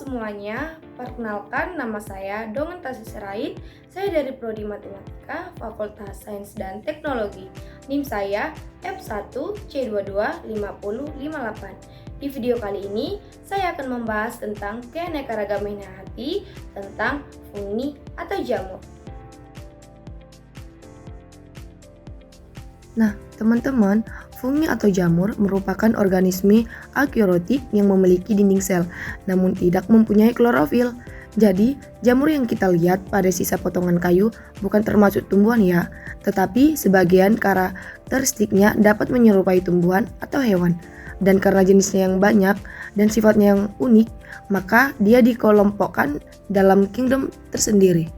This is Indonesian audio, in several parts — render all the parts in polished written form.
semuanya, perkenalkan nama saya Dongen Tasih Sirait. Saya dari Prodi Matematika, Fakultas Sains dan Teknologi. NIM saya F1C225058. Di video kali ini, saya akan membahas tentang keanekaragaman hayati, tentang fungi atau jamur. Nah, teman-teman, fungi atau jamur merupakan organisme eukariotik yang memiliki dinding sel, namun tidak mempunyai klorofil. Jadi, jamur yang kita lihat pada sisa potongan kayu bukan termasuk tumbuhan ya, tetapi sebagian karakteristiknya dapat menyerupai tumbuhan atau hewan. Dan karena jenisnya yang banyak dan sifatnya yang unik, maka dia dikelompokkan dalam kingdom tersendiri.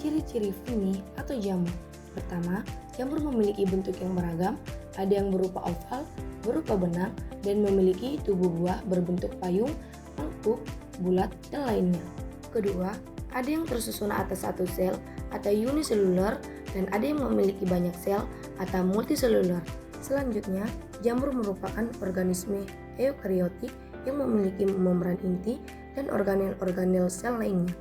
Ciri-ciri fungi atau jamur. Pertama, jamur memiliki bentuk yang beragam, ada yang berupa oval, berupa benang, dan memiliki tubuh buah berbentuk payung, lengkung, bulat, dan lainnya. Kedua, ada yang tersusun atas satu sel atau uniselular, dan ada yang memiliki banyak sel atau multiselular. Selanjutnya, jamur merupakan organisme eukariotik yang memiliki membran inti dan organel-organel sel lainnya.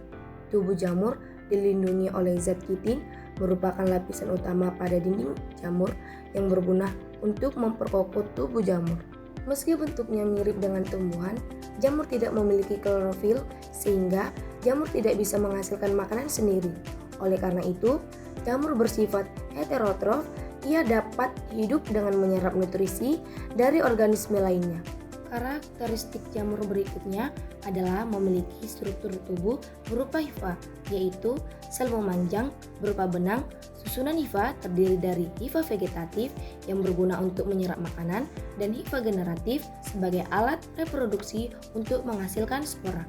Tubuh jamur dilindungi oleh zat kitin, merupakan lapisan utama pada dinding jamur yang berguna untuk memperkokoh tubuh jamur. Meski bentuknya mirip dengan tumbuhan, jamur tidak memiliki klorofil sehingga jamur tidak bisa menghasilkan makanan sendiri. Oleh karena itu, jamur bersifat heterotrof, ia dapat hidup dengan menyerap nutrisi dari organisme lainnya. Karakteristik jamur berikutnya adalah memiliki struktur tubuh berupa hifa, yaitu sel memanjang berupa benang. Susunan hifa terdiri dari hifa vegetatif yang berguna untuk menyerap makanan dan hifa generatif sebagai alat reproduksi untuk menghasilkan spora.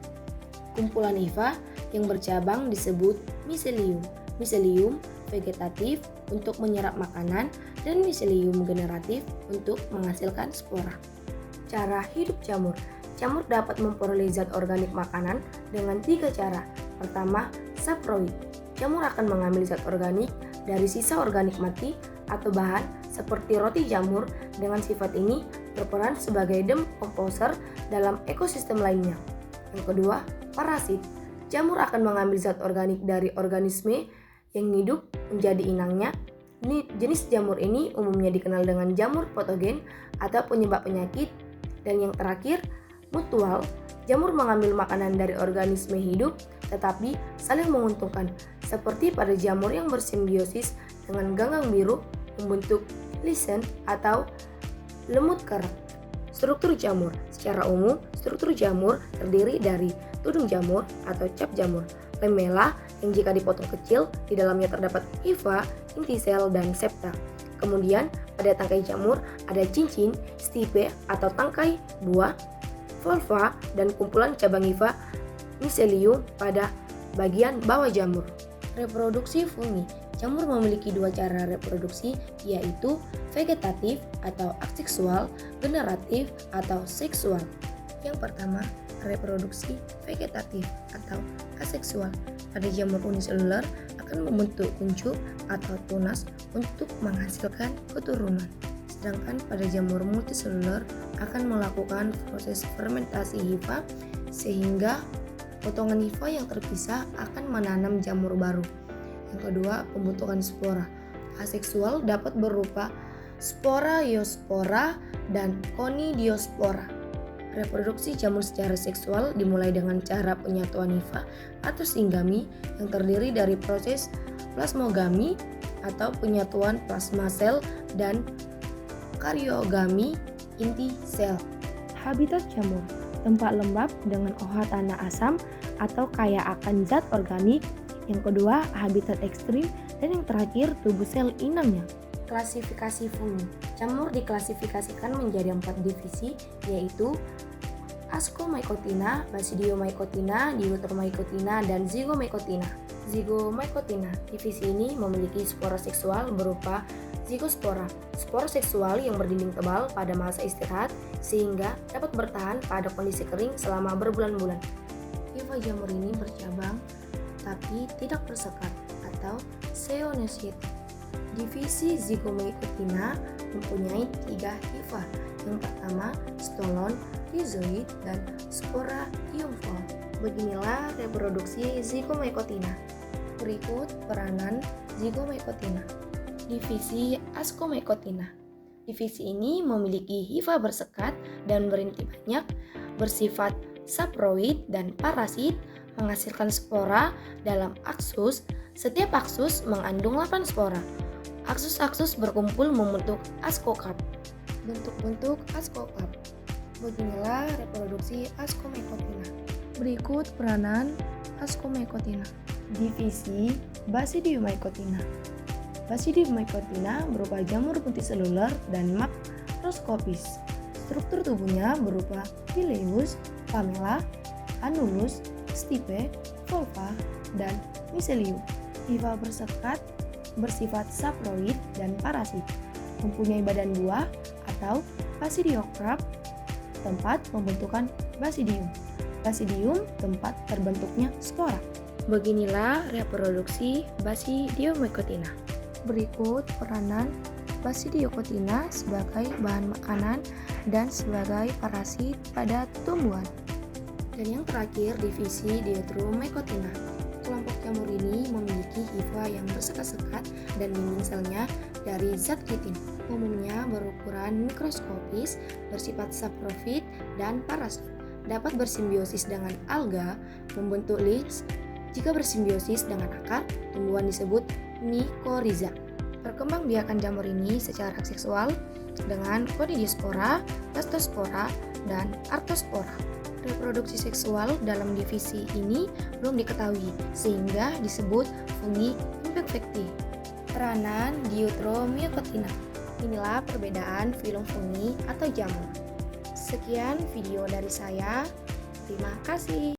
Kumpulan hifa yang bercabang disebut miselium. Miselium vegetatif untuk menyerap makanan dan miselium generatif untuk menghasilkan spora. Cara hidup jamur. Jamur dapat memperoleh zat organik makanan dengan 3 cara. Pertama, saproid. Jamur akan mengambil zat organik dari sisa organik mati atau bahan seperti roti jamur. Dengan sifat ini berperan sebagai decomposer dalam ekosistem lainnya. Yang kedua, parasit. Jamur akan mengambil zat organik dari organisme yang hidup menjadi inangnya. Jenis jamur ini umumnya dikenal dengan jamur patogen atau penyebab penyakit. Dan yang terakhir, mutual. Jamur mengambil makanan dari organisme hidup tetapi saling menguntungkan, seperti pada jamur yang bersimbiosis dengan ganggang biru membentuk lisen atau lemut kerak. Struktur jamur. Secara umum, struktur jamur terdiri dari tudung jamur atau cap jamur, lamella yang jika dipotong kecil di dalamnya terdapat hifa, inti sel, dan septa. Kemudian pada tangkai jamur ada cincin, stipe atau tangkai buah, volva, dan kumpulan cabang hifa miselium pada bagian bawah jamur. Reproduksi fungi. Jamur memiliki 2 cara reproduksi, yaitu vegetatif atau aseksual, generatif atau seksual. Yang pertama, reproduksi vegetatif atau aseksual. Pada jamur uniselular akan membentuk kuncup atau tunas untuk menghasilkan keturunan. Sedangkan pada jamur multiselular akan melakukan proses fermentasi hifa sehingga potongan hifa yang terpisah akan menanam jamur baru. Yang kedua, pembentukan spora. Aseksual dapat berupa sporiospora dan conidiospora. Reproduksi jamur secara seksual dimulai dengan cara penyatuan hifa atau singgami yang terdiri dari proses plasmogami atau penyatuan plasma sel dan karyogami inti sel. Habitat jamur, tempat lembab dengan OH tanah asam atau kaya akan zat organik. Yang kedua, habitat ekstrim, dan yang terakhir tubuh sel inangnya. Klasifikasi fungi. Jamur diklasifikasikan menjadi 4 divisi, yaitu Ascomycotina, Basidiomycotina, Deuteromycotina, dan Zygomycotina. Zygomycotina. Divisi ini memiliki spora seksual berupa zygospora, spora seksual yang berdinding tebal pada masa istirahat sehingga dapat bertahan pada kondisi kering selama berbulan-bulan. Hifa jamur ini bercabang tapi tidak bersekat atau zoonosis. Divisi Zygomycotina mempunyai 3 hifa. Yang pertama, stolon, rhizoid, dan spora iumphal. Beginilah reproduksi Zygomycotina. Berikut peranan Zygomycotina. Divisi Ascomycotina. Divisi ini memiliki hifa bersekat dan berinti banyak, bersifat saproid dan parasit, menghasilkan spora dalam aksus. Setiap aksus mengandung 8 spora. Aksus-aksus berkumpul membentuk ascocarp. Bentuk-bentuk ascocarp. Beginilah reproduksi Ascomycotina. Berikut peranan Ascomycotina. Divisi Basidiomycotina. Basidiomycotina berupa jamur multiseluler dan makroskopis. Struktur tubuhnya berupa pileus, lamella, annulus, stipe, volva, dan miselium. Hifa bersekat, bersifat saproid dan parasit. Mempunyai badan buah atau basidiokarp, tempat pembentukan basidium. Basidium tempat terbentuknya spora. Beginilah reproduksi Basidiomycotina. Berikut peranan Basidiomycotina sebagai bahan makanan dan sebagai parasit pada tumbuhan. Dan yang terakhir divisi Deuteromycotina. Kelompok jamur ini memiliki hifa yang bersekat-sekat dan dinding selnya dari zat kitin. Umumnya berukuran mikroskopis, bersifat saprofit dan parasit. Dapat bersimbiosis dengan alga, membentuk leaves. Jika bersimbiosis dengan akar, tumbuhan disebut mycorrhiza. Perkembangbiakan jamur ini secara seksual dengan Conidiospora, Blastospora, dan Arthospora. Reproduksi seksual dalam divisi ini belum diketahui, sehingga disebut fungi imperfecti. Peranan Deuteromycotina. Inilah perbedaan filum fungi atau jamur. Sekian video dari saya. Terima kasih.